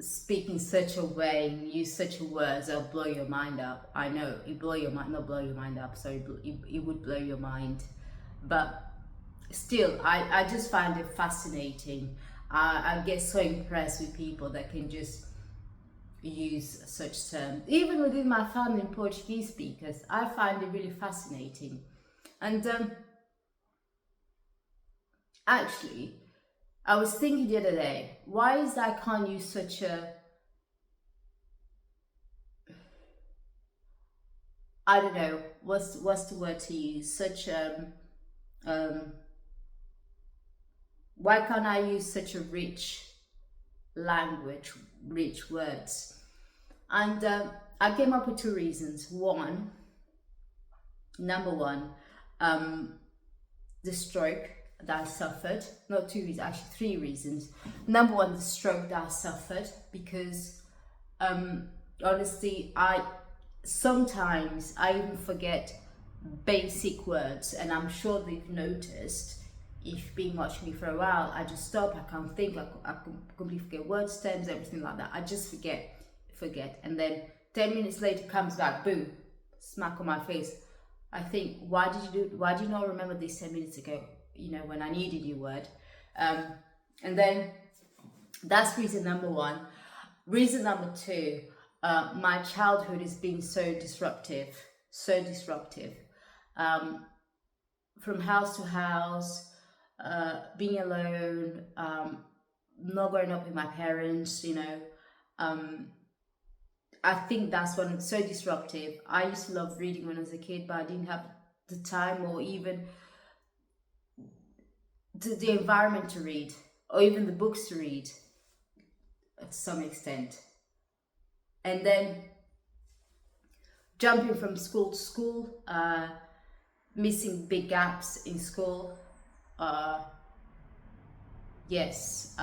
speak in such a way and use such words that'll blow your mind up. I know it blow your mind, not blow your mind up. So it would blow your mind, but still, I just find it fascinating. I get so impressed with people that can just use such terms. Even within my family, in Portuguese speakers, I find it really fascinating. And actually, I was thinking the other day, why is that I can't use such a, I don't know, what's the word to use? Such why can't I use such a rich language, rich words? And I came up with two reasons. Number one, the stroke that I suffered. Not two reasons, actually three reasons. Number one, the stroke that I suffered, because honestly, sometimes I even forget basic words, and I'm sure they've noticed. If you've been watching me for a while, I just stop, I can't think, I completely forget words, terms, everything like that. I just forget, and then 10 minutes later comes back, boom, smack on my face. I think, why do you not remember this 10 minutes ago, when I needed your word? And then that's reason number one. Reason number two, my childhood has been so disruptive. From house to house, being alone, not growing up with my parents, I think that's when it's so disruptive. I used to love reading when I was a kid, but I didn't have the time or even the environment to read, or even the books to read to some extent. And then jumping from school to school, missing big gaps in school. Yes,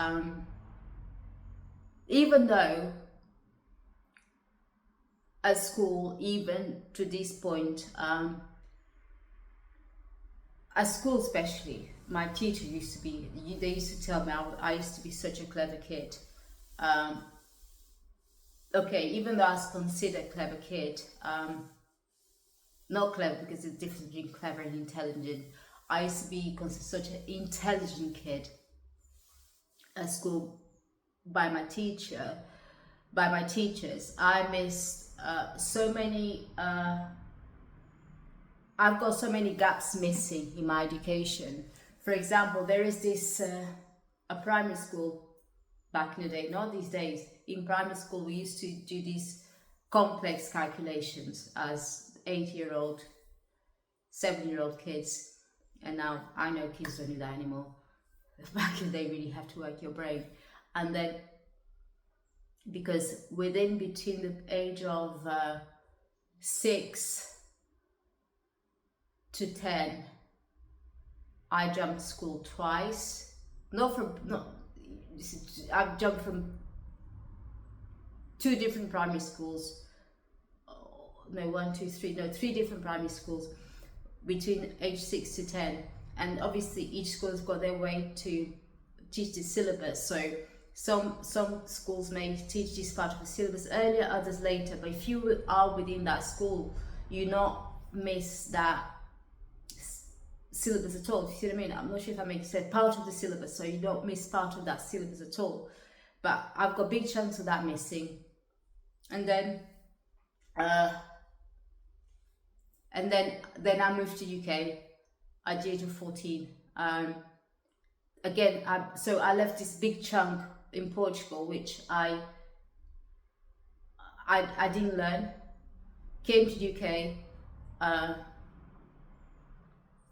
even though at school, even to this point, at school especially, my teacher they used to tell me I used to be such a clever kid. Okay, even though I was considered a clever kid, not clever because there's a difference between clever and intelligent. I used to be considered such an intelligent kid at school by my teachers. I missed so many. I've got so many gaps missing in my education. For example, there is this a primary school back in the day, not these days. In primary school, we used to do these complex calculations as 8-year-old, 7-year-old kids, and now I know kids don't do that anymore. Back in the day, really have to work your brain. And then, because between the age of 6 to 10, I jumped school twice. I've jumped from 2 different primary schools. No, 1, 2, 3. No, 3 different primary schools between age 6 to 10. And obviously each school has got their way to teach the syllabus. So some schools may teach this part of the syllabus earlier, others later. But if you are within that school, you not miss that syllabus at all. You see what I mean? I'm not sure if I make sense. Part of the syllabus, so you don't miss part of that syllabus at all. But I've got big chunks of that missing. And then I moved to UK at the age of 14. Again, so I left this big chunk in Portugal, which I didn't learn. Came to UK.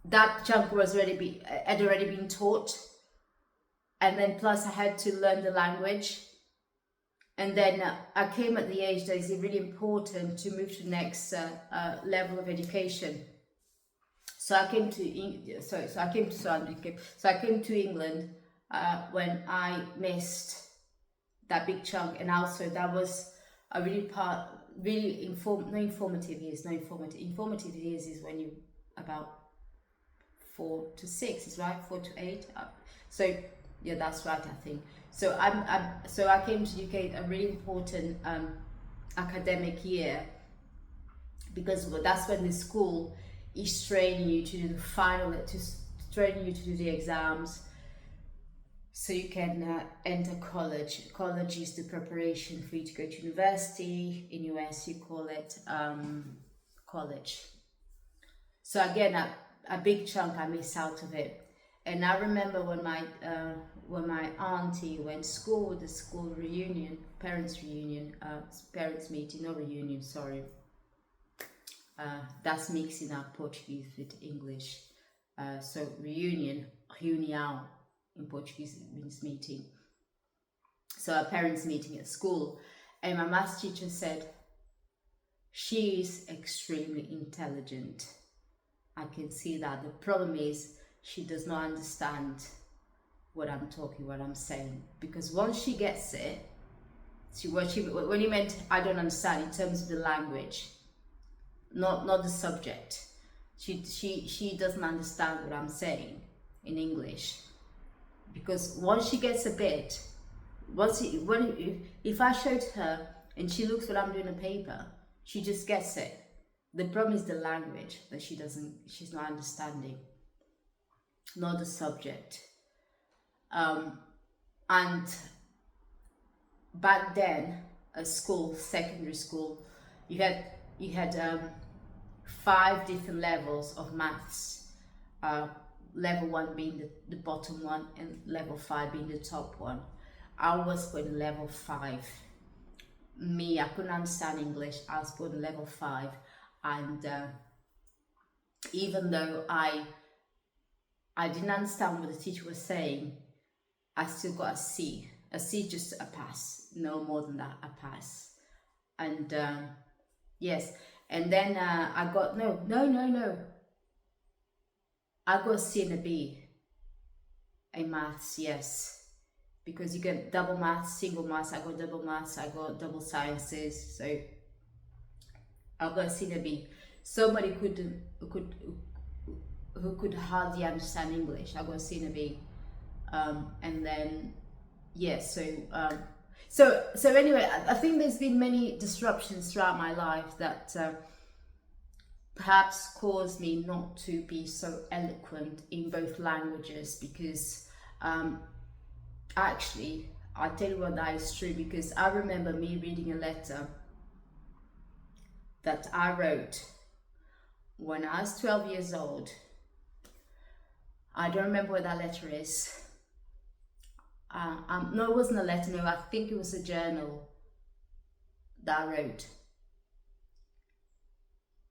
That chunk had already been taught, and then plus I had to learn the language. And then I came at the age that is really important to move to the next level of education. So I came to England when I missed that big chunk, and also that was a informative years is when you about 4 to 6, is right? 4 to 8. So yeah, that's right, I think. So I came to UK a really important academic year, because that's when the school is training you to do the training you to do the exams, so you can enter college. College is the preparation for you to go to university. In US, you call it college. So again, a big chunk I missed out of it. And I remember when my auntie went to school with the school reunion, parents meeting, not reunion, sorry. That's mixing up Portuguese with English. So reunion, reunião in Portuguese means meeting. So a parents meeting at school, and my maths teacher said, she is extremely intelligent. I can see that. The problem is she does not understand what I'm saying, because once she gets it, when you meant I don't understand in terms of the language, not the subject. She doesn't understand what I'm saying in English, because once she gets a bit, if I showed her and she looks what I'm doing on paper, she just gets it. The problem is the language that she's not understanding, not the subject. And back then, at school, secondary school, you had 5 different levels of maths. Level 1 being the bottom one, and level 5 being the top one. I was put in level 5. I couldn't understand English. I was put in level 5, and even though I didn't understand what the teacher was saying, I still got a C. A C, just a pass, no more than that, a pass. And yes, and then I got no. I got a C and a B in maths, yes, because you get double maths, single maths. I got double maths. I got double sciences. So I got a C and a B. Somebody who could hardly understand English, I got a C and a B. And then yes, so anyway, I think there's been many disruptions throughout my life that perhaps caused me not to be so eloquent in both languages, because actually, I'll tell you what, that is true, because I remember me reading a letter that I wrote when I was 12 years old. I don't remember what that letter is. No, it wasn't a letter. No, I think it was a journal that I wrote.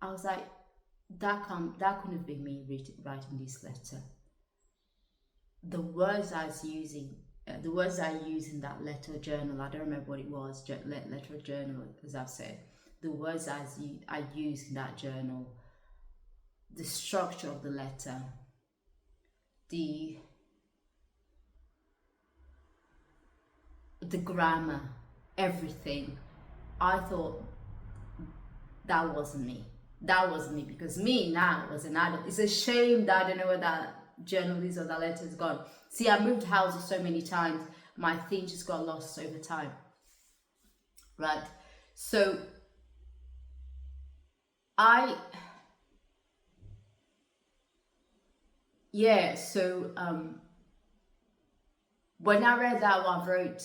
I was like, that couldn't have been me writing this letter. The words I was using, the words I used in that letter or journal, I don't remember what it was, letter or journal, as I've said. The words I used in that journal, the structure of the letter, the the grammar, everything. I thought that wasn't me. That wasn't me, because me now was an adult. It's a shame that I don't know where that journal is or that letter's gone. See, I moved houses so many times, my thing just got lost over time. Right? So when I read that one, I wrote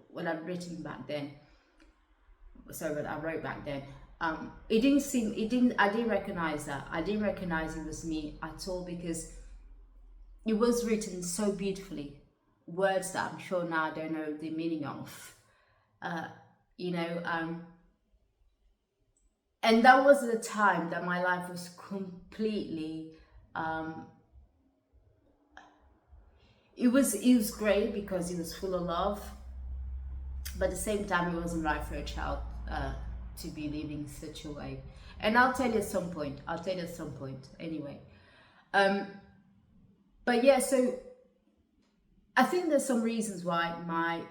what I'd written back then. Sorry, what I wrote back then. I didn't recognize that. I didn't recognize it was me at all, because it was written so beautifully. Words that I'm sure now I don't know the meaning of. And that was the time that my life was completely, it was great because it was full of love, but at the same time it wasn't right for a child to be living such a way. And I'll tell you at some point anyway. But yeah, so I think there's some reasons why my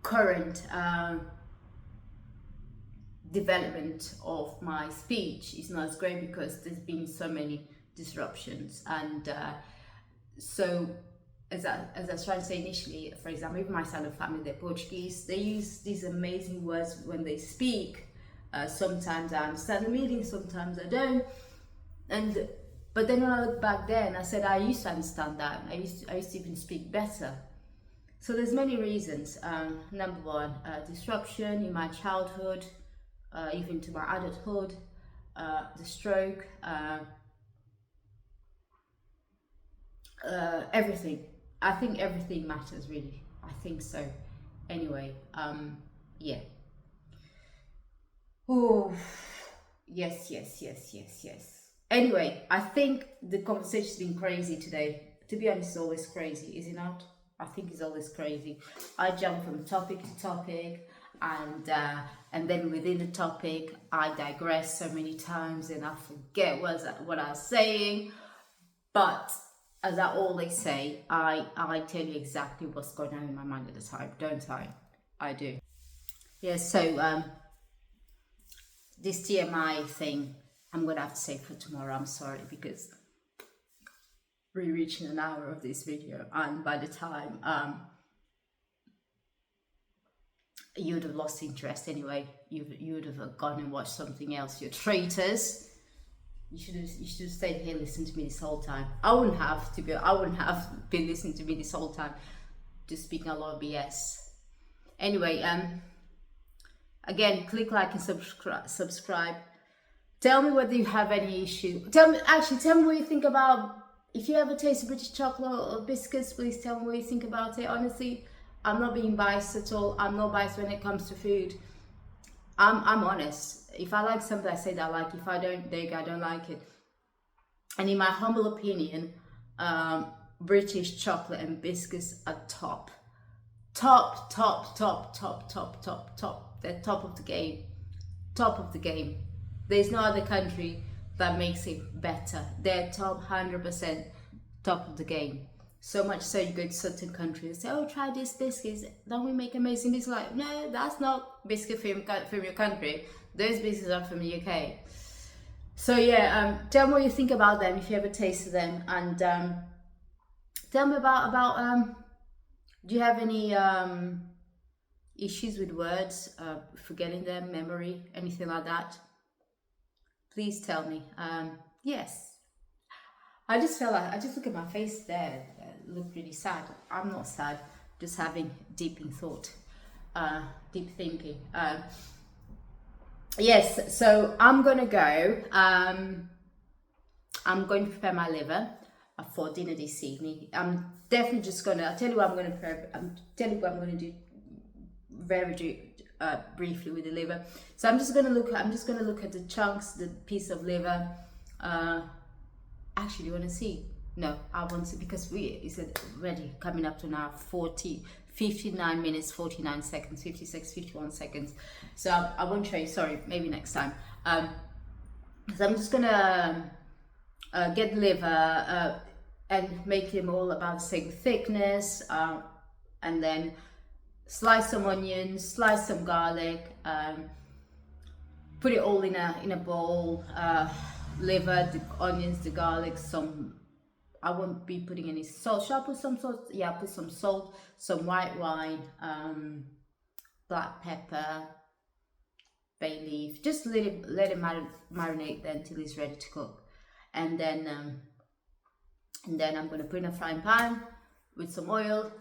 current development of my speech is not as great, because there's been so many disruptions. And so as I was trying to say initially, for example, even my side of family, they're Portuguese, they use these amazing words when they speak. Sometimes I understand the meaning, sometimes I don't. But then when I look back then, I said I used to understand that. I used to even speak better. So there's many reasons. Number one, disruption in my childhood, even to my adulthood, the stroke, everything. I think everything matters, really. I think so. Anyway, yeah. Oh, yes. Anyway, I think the conversation's been crazy today. To be honest, it's always crazy, is it not? I think it's always crazy. I jump from topic to topic, and then within the topic, I digress so many times, and I forget what I was saying. But as I always say, I tell you exactly what's going on in my mind at the time, don't I? I do. Yeah. So this TMI thing, I'm gonna have to say for tomorrow. I'm sorry, because we're reaching an hour of this video, and by the time you would have lost interest anyway. You would have gone and watched something else. You're traitors. You should have stayed here listening to me this whole time. I wouldn't have been listening to me this whole time, just speaking a lot of BS. Anyway, again, click like and subscribe. Tell me whether you have any issue. Tell me what you think about, if you ever taste British chocolate or biscuits, please tell me what you think about it. Honestly, I'm not being biased at all. I'm not biased when it comes to food. I'm honest. If I like something, I say that I like it. If I don't, there you go, I don't like it. And in my humble opinion, British chocolate and biscuits are top. They're top of the game. Top of the game. There's no other country that makes it better. They're top 100% top of the game. So much so you go to certain countries and say, oh, try this biscuits. Don't we make amazing biscuits? Like, no, that's not biscuit from your country. Those biscuits are from the UK. So yeah, tell me what you think about them if you ever tasted them. And tell me about do you have any issues with words, forgetting them, memory, anything like that? Please tell me. Yes. I just look at my face there, look really sad. I'm not sad, just having deep thought, deep thinking. Yes, so I'm gonna go. I'm going to prepare my liver for dinner this evening. I'm definitely just gonna. I'll tell you what I'm gonna prepare. I'm telling you what I'm gonna do briefly with the liver. So I'm just gonna look at the chunks, the piece of liver. Actually, you want to see? No, I want to, because it's already coming up to now 59 minutes, 49 seconds, 56, 51 seconds. So I won't show you, sorry, maybe next time. So I'm just gonna get the liver and make them all about the same thickness, and then slice some onions, slice some garlic, put it all in a bowl. Liver, the onions, the garlic, some, I won't be putting any salt. Shall I put some salt? Yeah, put some salt, some white wine, black pepper, bay leaf. Just let it marinate then until it's ready to cook. And then I'm going to put in a frying pan with some oil,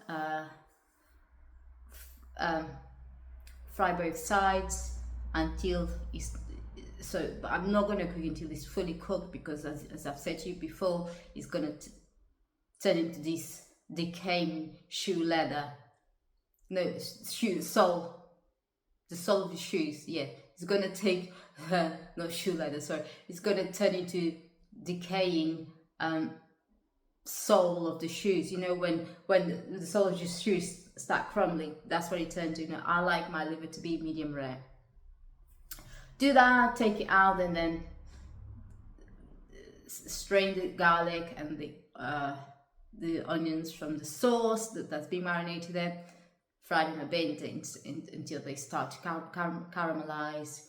fry both sides until it's, so but I'm not going to cook until it's fully cooked, because as I've said to you before, it's going to turn into this decaying shoe leather. No, sole. The sole of the shoes, yeah. It's going to take, not shoe leather, sorry. It's going to turn into decaying sole of the shoes. You know, when the sole of your shoes start crumbling, that's what it turns to. You know, I like my liver to be medium rare. Do that, take it out, and then strain the garlic and the onions from the sauce that's been marinated there. Fry them a bit until they start to caramelize,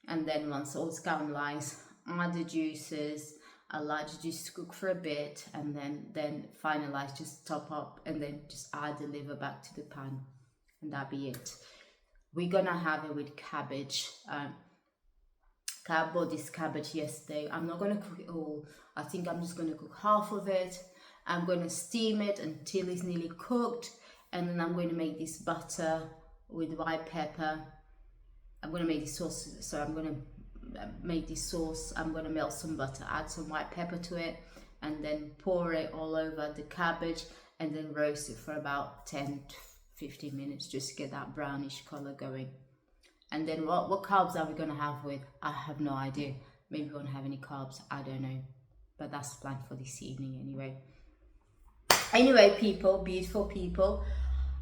and then once all is caramelized, add the juices. Allow the juice to cook for a bit, and then finalize, just top up, and then just add the liver back to the pan, and that be it. We're gonna have it with cabbage. I bought this cabbage yesterday. I'm not gonna cook it all. I think I'm just gonna cook half of it. I'm gonna steam it until it's nearly cooked, and then I'm going to make this butter with white pepper. I'm gonna make this sauce, so I'm gonna make this sauce. I'm gonna melt some butter, add some white pepper to it, and then pour it all over the cabbage, and then roast it for about 10 to 15 minutes just to get that brownish color going. And then what carbs are we gonna have with? I have no idea. Maybe we won't have any carbs, I don't know. But that's the plan for this evening anyway. Anyway, people, beautiful people,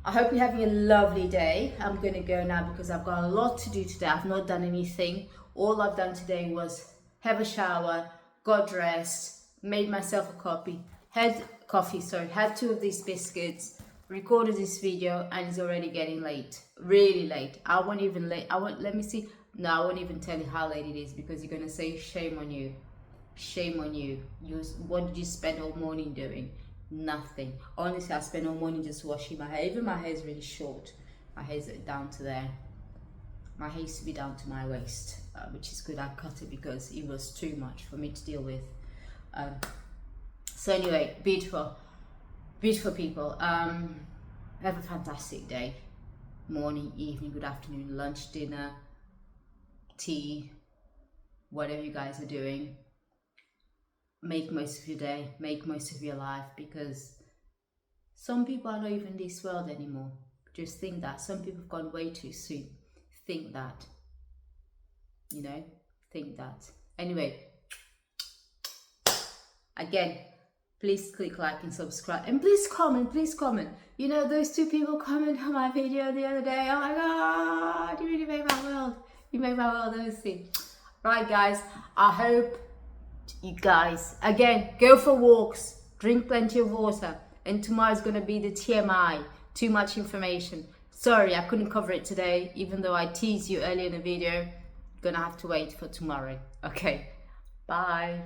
I hope you're having a lovely day. I'm gonna go now because I've got a lot to do today. I've not done anything. All I've done today was have a shower, got dressed, made myself a coffee, had 2 of these biscuits, recorded this video, and it's already getting late, really late. I won't even let me see. No, I won't even tell you how late it is, because you're gonna say shame on you. Shame on you. What did you spend all morning doing? Nothing. Honestly, I spent all morning just washing my hair. Even my hair is really short. My hair's down to there. My hair used to be down to my waist, which is good. I cut it because it was too much for me to deal with. So anyway, beautiful people. Have a fantastic day. Morning, evening, good afternoon, lunch, dinner, tea, whatever you guys are doing. Make most of your day, make most of your life, because some people are not even in this world anymore. Just think that. Some people have gone way too soon. Think that. You know, think that. Anyway, again, please click like and subscribe, and please comment. You know, those 2 people commented on my video the other day. Oh my god, you really made my world. You made my world, honestly. Right guys, I hope you guys, again, go for walks, drink plenty of water, and tomorrow's gonna be the TMI, too much information. Sorry, I couldn't cover it today, even though I teased you earlier in the video. Gonna have to wait for tomorrow. Okay, bye.